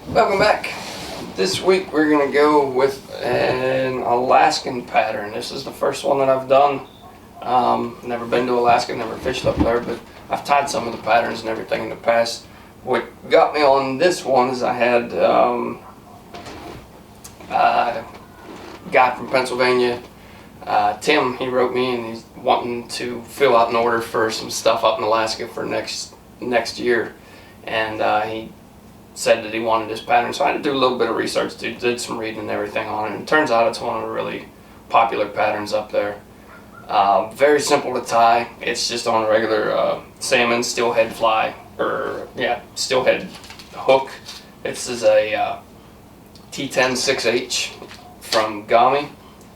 Welcome back. This week we're going to go with an Alaskan pattern. This is the first one that I've done. Never been to Alaska, never fished up there, but I've tied some of the patterns and everything in the past. What got me on this one is I had a guy from Pennsylvania, Tim, he wrote me and he's wanting to fill out an order for some stuff up in Alaska for next year. And he said that he wanted this pattern, so I had to do a little bit of research, did some reading and everything on it, and it turns out it's one of the really popular patterns up there. Very simple to tie. It's just on a regular salmon steelhead fly, steelhead hook. This is a T10 6H from Gami.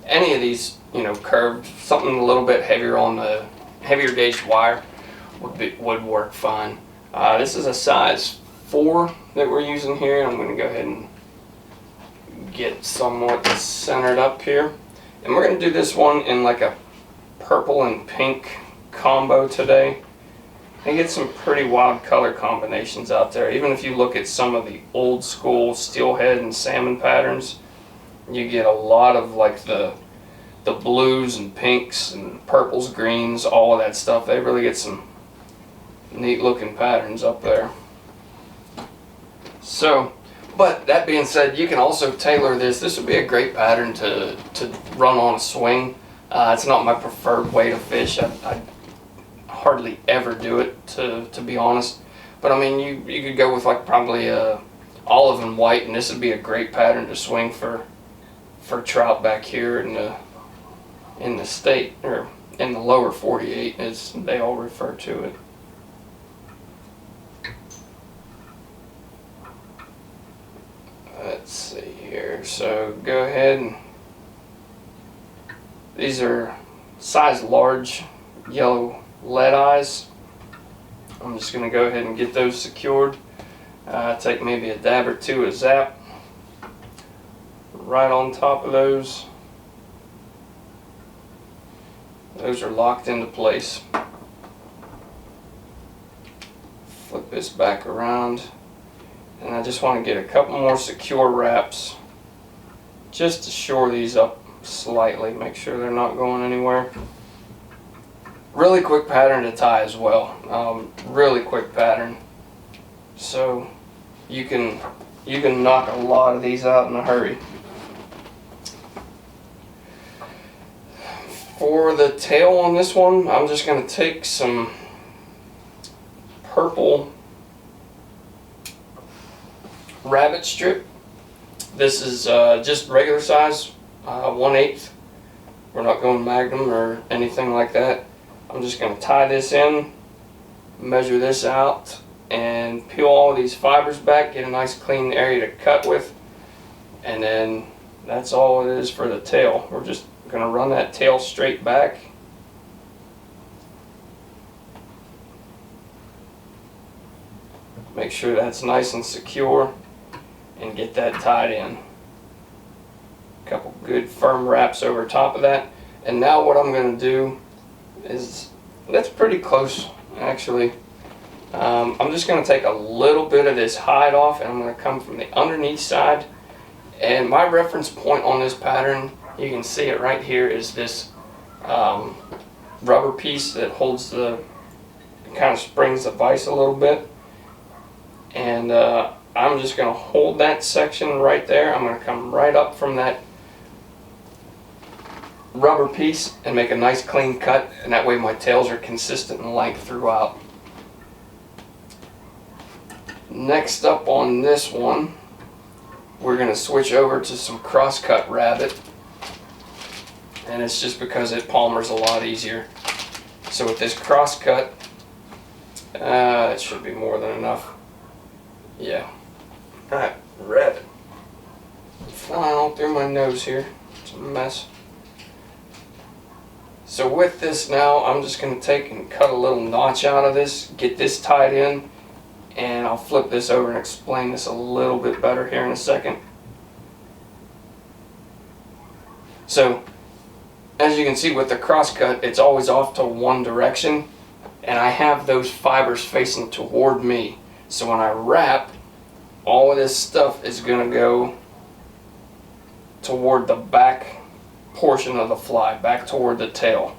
Any of these, curved, something a little bit heavier on the heavier gauge wire would work fine. This is a size 4 that we're using here. I'm going to go ahead and get somewhat centered up here. And we're going to do this one in like a purple and pink combo today. I get some pretty wild color combinations out there. Even if you look at some of the old school steelhead and salmon patterns, you get a lot of like the blues and pinks and purples, greens, all of that stuff. They really get some neat looking patterns up there. So, but that being said, you can also tailor this. This would be a great pattern to run on a swing. It's not my preferred way to fish. I hardly ever do it, to be honest. But I mean, you could go with like probably olive and white, and this would be a great pattern to swing for trout back here in the state, or in the lower 48 as they all refer to it. Let's see here, so go ahead and these are size large yellow lead eyes. I'm just going to go ahead and get those secured. Take maybe a dab or two of Zap right on top of those. Those are locked into place. Flip this back around. And I just want to get a couple more secure wraps just to shore these up slightly, make sure they're not going anywhere. Really quick pattern to tie as well. Really quick pattern. So you can knock a lot of these out in a hurry. For the tail on this one, I'm just going to take some purple rabbit strip. This is just regular size, 1/8. We're not going Magnum or anything like that. I'm just going to tie this in, measure this out, and peel all these fibers back, get a nice clean area to cut with, and then that's all it is for the tail. We're just going to run that tail straight back. Make sure that's nice and secure and get that tied in. A couple good firm wraps over top of that. And now what I'm going to do is, that's pretty close actually. I'm just going to take a little bit of this hide off, and I'm going to come from the underneath side. And my reference point on this pattern, you can see it right here, is this rubber piece that holds kind of springs the vise a little bit. And I'm just going to hold that section right there. I'm going to come right up from that rubber piece and make a nice clean cut, and that way my tails are consistent in length throughout. Next up on this one, we're going to switch over to some Crosscut rabbit, and it's just because it palmers a lot easier. So with this Crosscut, it should be more than enough. Yeah. Alright, rabbit. Flying all through my nose here. It's a mess. So with this now, I'm just going to take and cut a little notch out of this, get this tied in, and I'll flip this over and explain this a little bit better here in a second. So, as you can see with the Crosscut, it's always off to one direction, and I have those fibers facing toward me. So when I wrap, all of this stuff is going to go toward the back portion of the fly, back toward the tail.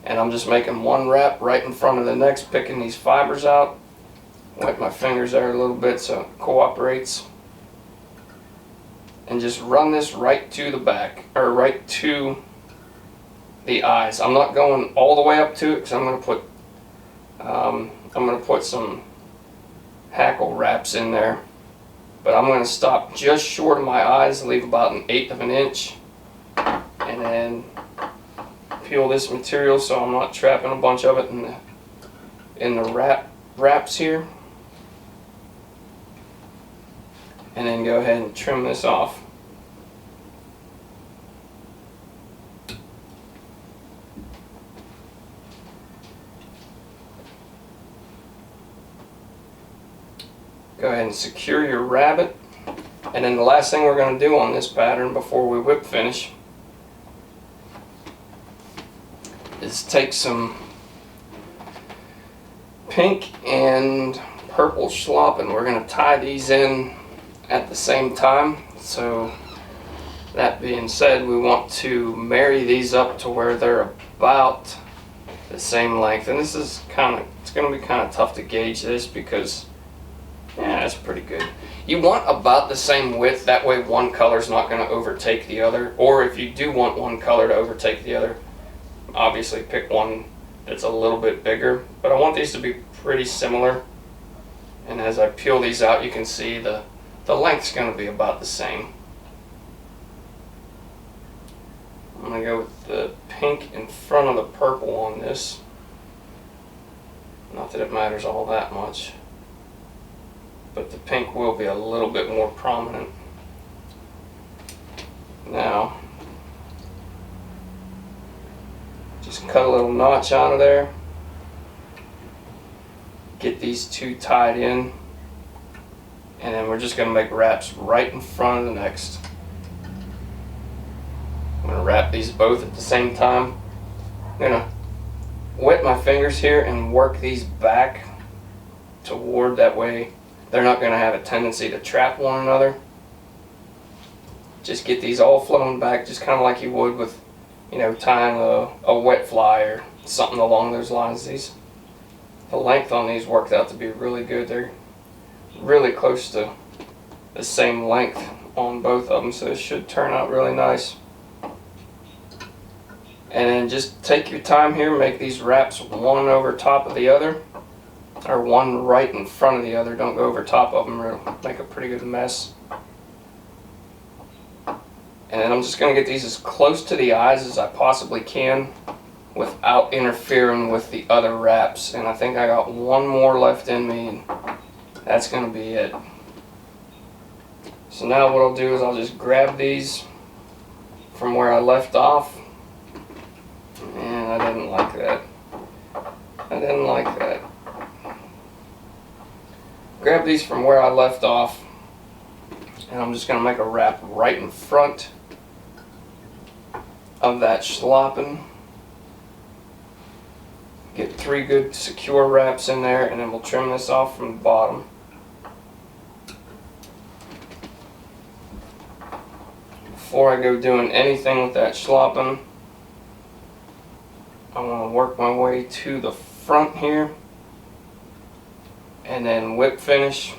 And I'm just making one wrap right in front of the next, picking these fibers out. Wipe my fingers there a little bit so it cooperates. And just run this right to the back, or right to the eyes. I'm not going all the way up to it because I'm going to put some Hackle wraps in there. But I'm going to stop just short of my eyes, leave about 1/8 of an inch, and then peel this material so I'm not trapping a bunch of it in the wraps here. And then go ahead and trim this off. Go ahead and secure your rabbit. And then the last thing we're going to do on this pattern before we whip finish is take some pink and purple Schlappen. We're going to tie these in at the same time. So that being said, we want to marry these up to where they're about the same length. And this is it's going to be kind of tough to gauge this because, yeah, that's pretty good. You want about the same width, that way one color is not going to overtake the other. Or if you do want one color to overtake the other, obviously pick one that's a little bit bigger. But I want these to be pretty similar. And as I peel these out, you can see the length's going to be about the same. I'm going to go with the pink in front of the purple on this. Not that it matters all that much, but the pink will be a little bit more prominent. Now, just cut a little notch out of there. Get these two tied in. And then we're just going to make wraps right in front of the next. I'm going to wrap these both at the same time. I'm going to wet my fingers here and work these back toward, that way they're not going to have a tendency to trap one another. Just get these all flowing back, just kind of like you would with, tying a wet fly or something along those lines. The length on these worked out to be really good. They're really close to the same length on both of them, so it should turn out really nice. And then just take your time here, make these wraps one over top of the other, or one right in front of the other. Don't go over top of them, or it'll make a pretty good mess. And then I'm just going to get these as close to the eyes as I possibly can without interfering with the other wraps. And I think I got one more left in me, and that's going to be it. So now what I'll do is I'll just grab these from where I left off. And I didn't like that. I didn't like that. Grab these from where I left off, and I'm just going to make a wrap right in front of that Schlappen. Get 3 good secure wraps in there, and then we'll trim this off from the bottom. Before I go doing anything with that Schlappen, I want to work my way to the front here and then whip finish.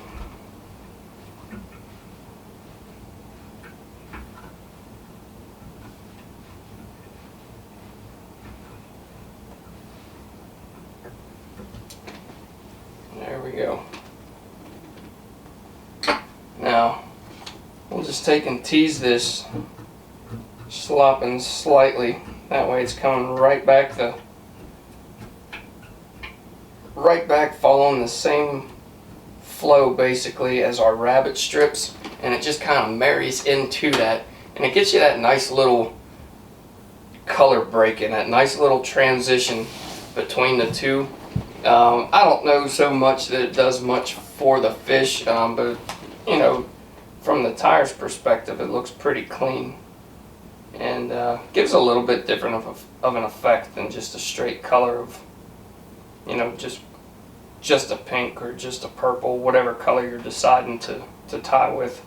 There we go. Now we'll just take and tease this Schlappen slightly. That way it's coming right back following the same flow basically as our rabbit strips, and it just kind of marries into that, and it gets you that nice little color break and that nice little transition between the two. I don't know so much that it does much for the fish, but from the tires perspective it looks pretty clean. And gives a little bit different of an effect than just a straight color of, just a pink or just a purple, whatever color you're deciding to to tie with.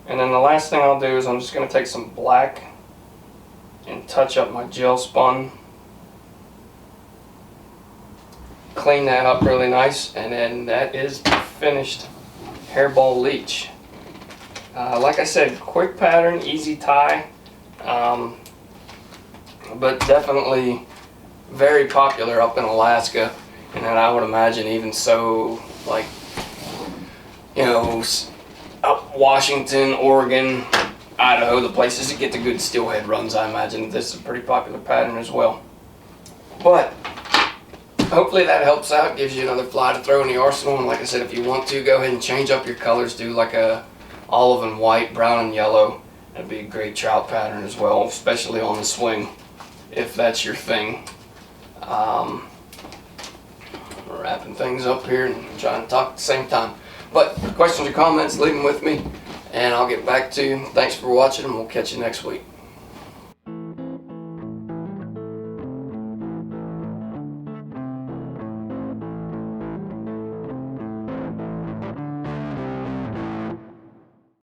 And then the last thing I'll do is I'm just going to take some black and touch up my gel spun. Clean that up really nice, and then that is the finished Hareball Leech. Like I said, quick pattern, easy tie, but definitely very popular up in Alaska, and then I would imagine even so, like, you know, up Washington, Oregon, Idaho, the places that get the good steelhead runs. I imagine this is a pretty popular pattern as well. But hopefully that helps out, gives you another fly to throw in the arsenal. And like I said, if you want to, go ahead and change up your colors, do like a olive and white, brown and yellow. That'd be a great trout pattern as well, especially on the swing, if that's your thing. Wrapping things up here and trying to talk at the same time. But questions or comments, leave them with me, and I'll get back to you. Thanks for watching, and we'll catch you next week.